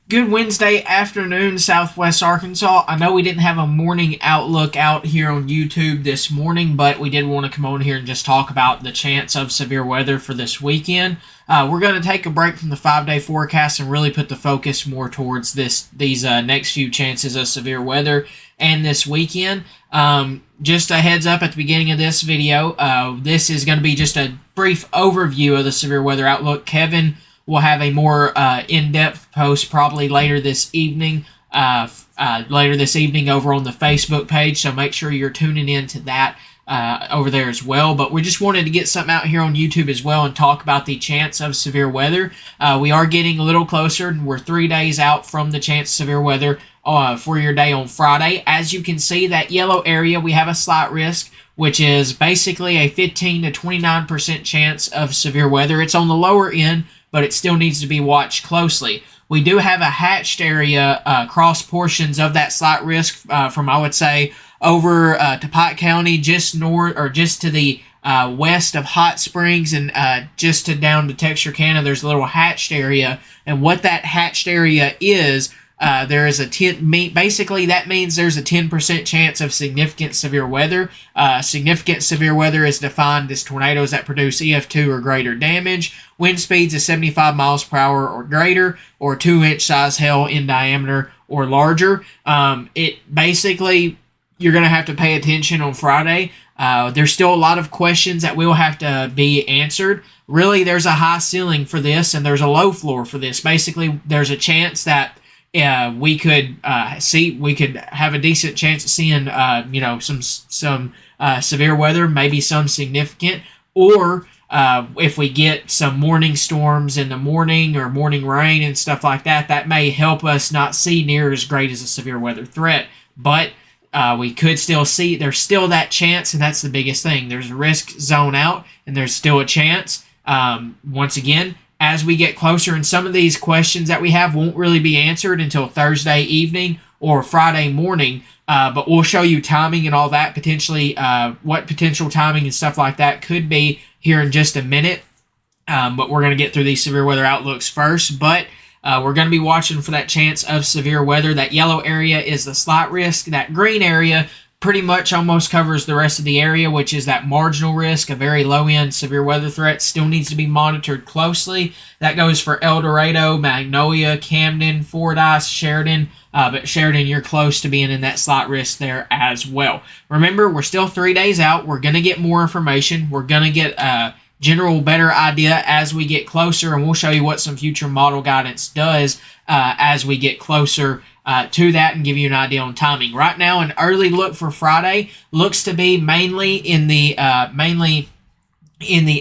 Good Wednesday afternoon, Southwest Arkansas. I know we didn't have a morning outlook out here on YouTube this morning, but we did want to come on here and just talk about the chance of severe weather for this weekend. We're going to take a break from the 5-day forecast and really put the focus more towards these next few chances of severe weather and this weekend. Just a heads up at the beginning of this video, this is going to be just a brief overview of the severe weather outlook. Kevin will have a more in-depth post probably later this evening over on the Facebook page, so make sure you're tuning in to that over there as well. But we just wanted to get something out here on YouTube as well and talk about the chance of severe weather. We are getting a little closer, and we're 3 days out from the chance of severe weather for your day on Friday. As you can see, that yellow area, we have a slight risk, which is basically a 15 to 29% chance of severe weather. It's on the lower end, but it still needs to be watched closely. We do have a hatched area across portions of that slight risk from, I would say, over to Pike County, just north or just to the west of Hot Springs, and just to down to Texarkana. There's a little hatched area, and what that hatched area is, there is basically that means there's a 10% chance of significant severe weather. Significant severe weather is defined as tornadoes that produce EF2 or greater damage, wind speeds of 75 miles per hour or greater, or 2-inch size hail in diameter or larger. It basically, you're going to have to pay attention on Friday. There's still a lot of questions that will have to be answered. Really, there's a high ceiling for this, and there's a low floor for this. Basically, there's a chance that we could have a decent chance of seeing some severe weather, maybe some significant, or if we get some morning storms in the morning or morning rain and stuff like that, that may help us not see near as great as a severe weather threat. But we could still see, there's still that chance, and that's the biggest thing. There's a risk zone out, and there's still a chance. Once again, as we get closer, and some of these questions that we have won't really be answered until Thursday evening or Friday morning, but we'll show you timing and all that, potentially what potential timing and stuff like that could be here in just a minute. But we're going to get through these severe weather outlooks first, but we're going to be watching for that chance of severe weather. That yellow area is the slight risk. That green area pretty much almost covers the rest of the area, which is that marginal risk, a very low-end severe weather threat. Still needs to be monitored closely. That goes for El Dorado, Magnolia, Camden, Fordyce, Sheridan. But Sheridan, you're close to being in that slight risk there as well. Remember, we're still 3 days out. We're going to get more information. We're going to get a general better idea as we get closer, and we'll show you what some future model guidance does as we get closer to that and give you an idea on timing. Right now, an early look for Friday looks to be mainly in the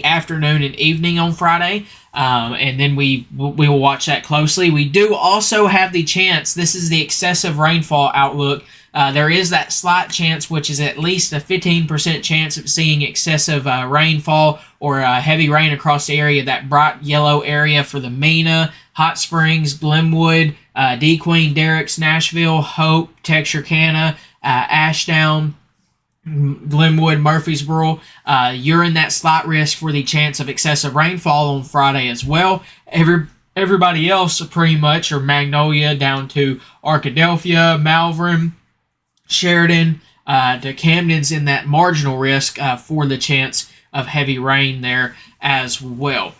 afternoon and evening on Friday, and then we will watch that closely. We do also have the chance, this is the excessive rainfall outlook. There is that slight chance, which is at least a 15% chance of seeing excessive rainfall or heavy rain across the area, that bright yellow area for the Mena, Hot Springs, Glenwood, DeQueen, Derricks, Nashville, Hope, Texarkana, Ashdown, Glenwood, Murfreesboro. You're in that slight risk for the chance of excessive rainfall on Friday as well. Everybody else pretty much are Magnolia down to Arkadelphia, Malvern, Sheridan, to Camden's in that marginal risk for the chance of heavy rain there as well.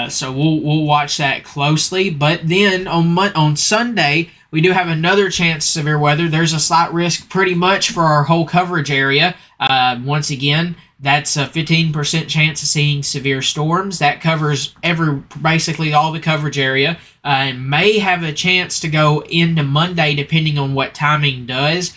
So we'll watch that closely. But then on Sunday, we do have another chance of severe weather. There's a slight risk pretty much for our whole coverage area. Once again, that's a 15% chance of seeing severe storms. That covers basically all the coverage area, and may have a chance to go into Monday depending on what timing does.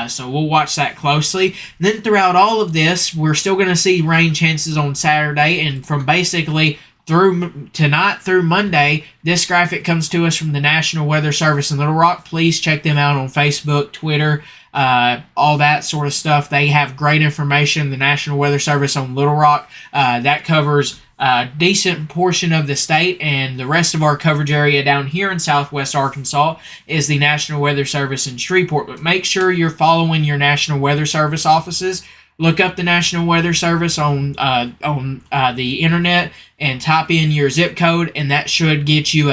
So we'll watch that closely. Then throughout all of this, we're still going to see rain chances on Saturday, and from basically through tonight through Monday. This graphic comes to us from the National Weather Service in Little Rock. Please check them out on Facebook, Twitter, all that sort of stuff. They have great information, the National Weather Service on Little Rock. That covers a decent portion of the state, and the rest of our coverage area down here in southwest Arkansas is the National Weather Service in Shreveport. But make sure you're following your National Weather Service offices. look up the National Weather Service on the internet and type in your zip code, and that should get you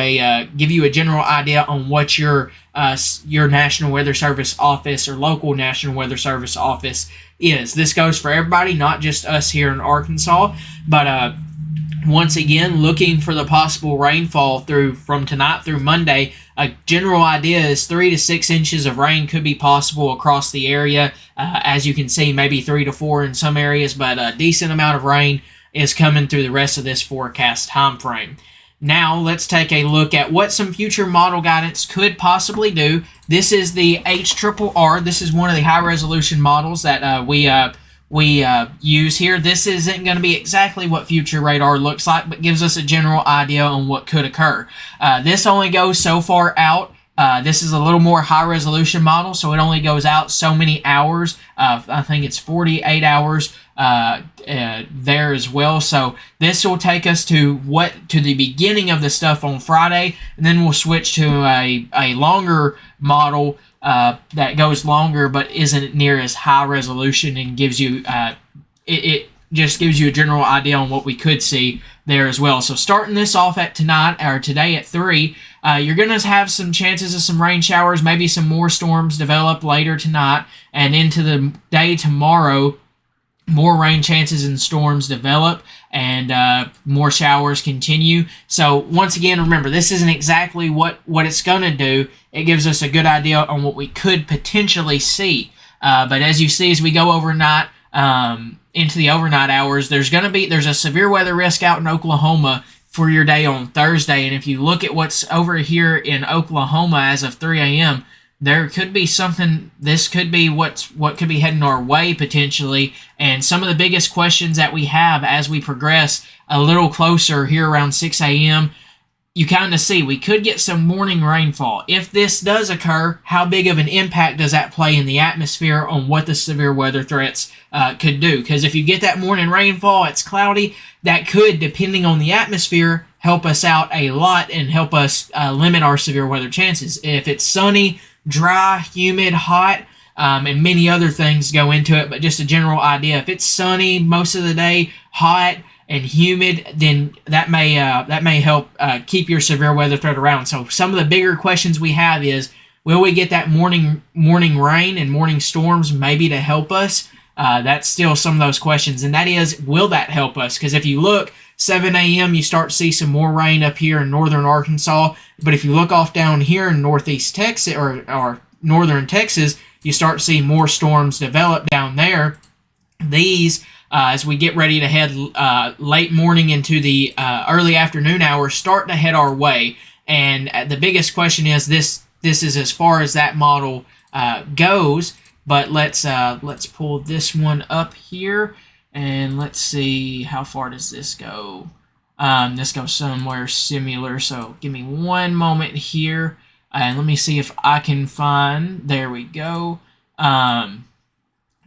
give you a general idea on what your National Weather Service office or local National Weather Service office is. This goes for everybody, not just us here in Arkansas, but once again, looking for the possible rainfall from tonight through Monday. A general idea is 3 to 6 inches of rain could be possible across the area. As you can see, maybe 3 to 4 in some areas, but a decent amount of rain is coming through the rest of this forecast time frame. Now, let's take a look at what some future model guidance could possibly do. This is the HRRR. This is one of the high-resolution models that we use here. This isn't going to be exactly what future radar looks like, but gives us a general idea on what could occur. This only goes so far out. This is a little more high-resolution model, so it only goes out so many hours. I think it's 48 hours there as well. So this will take us to the beginning of the stuff on Friday, and then we'll switch to a longer model that goes longer but isn't near as high resolution, and gives you it just gives you a general idea on what we could see there as well. So starting this off at today at 3, you're going to have some chances of some rain showers, maybe some more storms develop later tonight, and into the day tomorrow, more rain chances and storms develop, and more showers continue. So once again, remember, this isn't exactly what it's going to do. It gives us a good idea on what we could potentially see. But as you see, as we go overnight, into the overnight hours, there's a severe weather risk out in Oklahoma for your day on Thursday. And if you look at what's over here in Oklahoma as of 3 a.m., there could be something. This could be what could be heading our way potentially. And some of the biggest questions that we have as we progress a little closer here around 6 a.m., you kind of see we could get some morning rainfall. If this does occur, how big of an impact does that play in the atmosphere on what the severe weather threats could do? Because if you get that morning rainfall, it's cloudy, that could, depending on the atmosphere, help us out a lot and help us limit our severe weather chances. If it's sunny, dry, humid, hot, and many other things go into it, but just a general idea. If it's sunny most of the day, hot, and humid, then that may help keep your severe weather threat around. So some of the bigger questions we have is, will we get that morning rain and morning storms maybe to help us? That's still some of those questions, and that is, will that help us? Because if you look, 7 a.m. you start to see some more rain up here in northern Arkansas, but if you look off down here in northeast Texas or northern Texas, you start to see more storms develop down there. These as we get ready to head late morning into the early afternoon hours, start to head our way. And the biggest question is, this is as far as that model goes. But let's pull this one up here, and let's see, how far does this go. This goes somewhere similar. So give me one moment here, and let me see if I can find. There we go.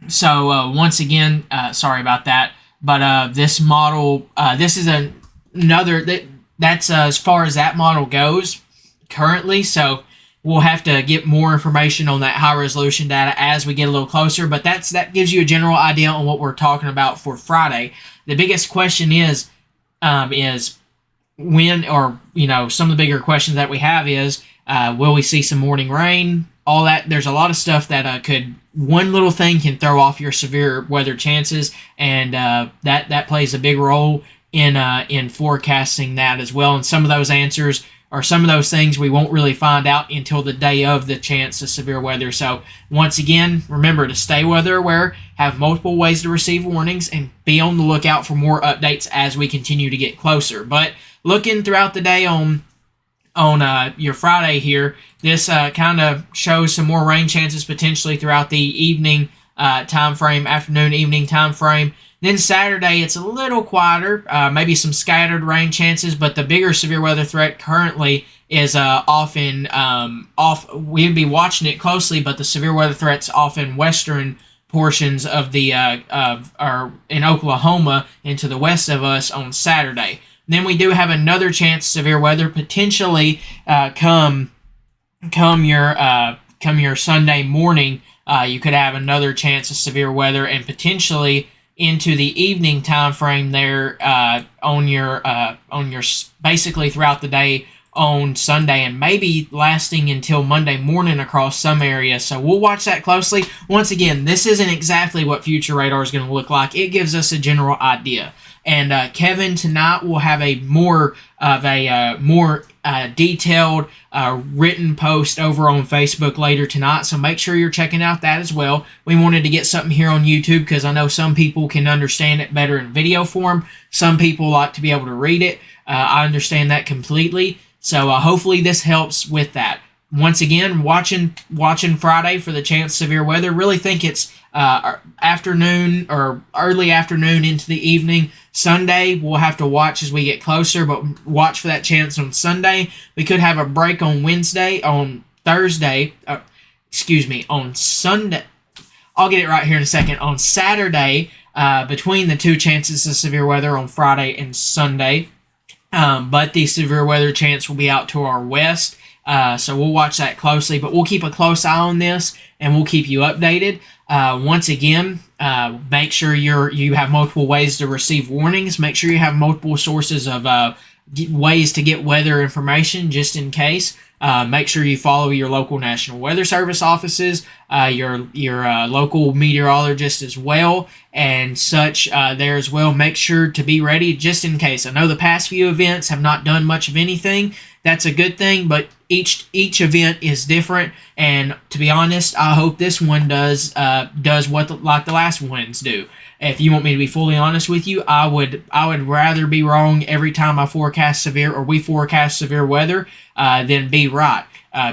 So once again, sorry about that, but this model, this is that's as far as that model goes currently. So we'll have to get more information on that high resolution data as we get a little closer. But that gives you a general idea on what we're talking about for Friday. The biggest question is when, or some of the bigger questions that we have is, will we see some morning rain? All that. There's a lot of stuff that one little thing can throw off your severe weather chances, and that plays a big role in forecasting that as well. And some of those answers, or some of those things, we won't really find out until the day of the chance of severe weather. So once again, remember to stay weather aware, have multiple ways to receive warnings, and be on the lookout for more updates as we continue to get closer. But looking throughout the day on your Friday here, this kind of shows some more rain chances potentially throughout the evening time frame, afternoon, evening time frame. Then Saturday, it's a little quieter, maybe some scattered rain chances, but the bigger severe weather threat currently is we'd be watching it closely, but the severe weather threat's off in western portions of or in Oklahoma into the west of us on Saturday. Then we do have another chance severe weather potentially come your Sunday morning you could have another chance of severe weather, and potentially into the evening time frame there on your basically throughout the day on Sunday, and maybe lasting until Monday morning across some areas. So we'll watch that closely. Once again, this isn't exactly what future radar is going to look like. It gives us a general idea. And Kevin tonight will have a more detailed written post over on Facebook later tonight, so make sure you're checking out that as well. We wanted to get something here on YouTube because I know some people can understand it better in video form. Some people like to be able to read it. I understand that completely. So hopefully this helps with that. Once again, watching Friday for the chance of severe weather. Really think it's afternoon or early afternoon into the evening. Sunday, we'll have to watch as we get closer, but watch for that chance on Sunday. We could have a break on Wednesday, on Thursday, on Sunday. I'll get it right here in a second. On Saturday, between the two chances of severe weather on Friday and Sunday. But the severe weather chance will be out to our west. So we'll watch that closely, but we'll keep a close eye on this, and we'll keep you updated. Once again, make sure you have multiple ways to receive warnings. Make sure you have multiple sources of ways to get weather information, just in case. Make sure you follow your local National Weather Service offices, your local meteorologist as well, and such there as well. Make sure to be ready just in case. I know the past few events have not done much of anything. That's a good thing, but each event is different, and to be honest, I hope this one does what like the last ones do. If you want me to be fully honest with you, I would rather be wrong every time we forecast severe weather than be right.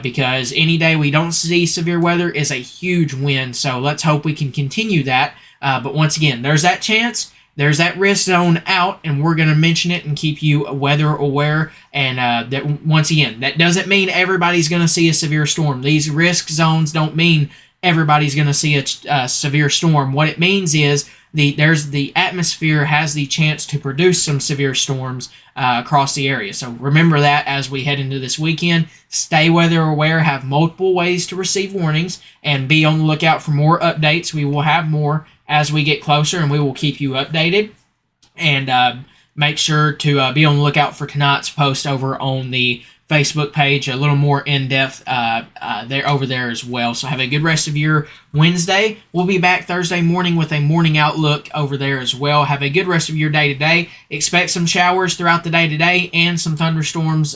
Because any day we don't see severe weather is a huge win. So let's hope we can continue that. But once again, there's that chance. There's that risk zone out, and we're going to mention it and keep you weather aware. And that once again, that doesn't mean everybody's going to see a severe storm. These risk zones don't mean everybody's going to see a severe storm. What it means is the atmosphere has the chance to produce some severe storms across the area. So remember that as we head into this weekend. Stay weather aware, have multiple ways to receive warnings, and be on the lookout for more updates. We will have more as we get closer, and we will keep you updated. And make sure to be on the lookout for tonight's post over on the Facebook page, a little more in-depth over there as well. So have a good rest of your Wednesday. We'll be back Thursday morning with a morning outlook over there as well. Have a good rest of your day today. Expect some showers throughout the day today and some thunderstorms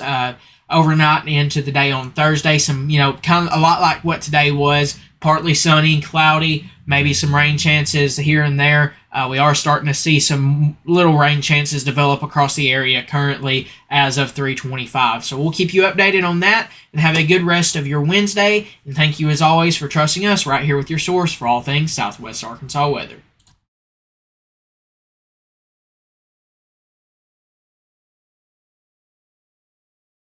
overnight and into the day on Thursday. Some, kind of a lot like what today was. Partly sunny, cloudy, maybe some rain chances here and there. We are starting to see some little rain chances develop across the area currently as of 3:25. So we'll keep you updated on that, and have a good rest of your Wednesday. And thank you as always for trusting us right here with your source for all things Southwest Arkansas weather.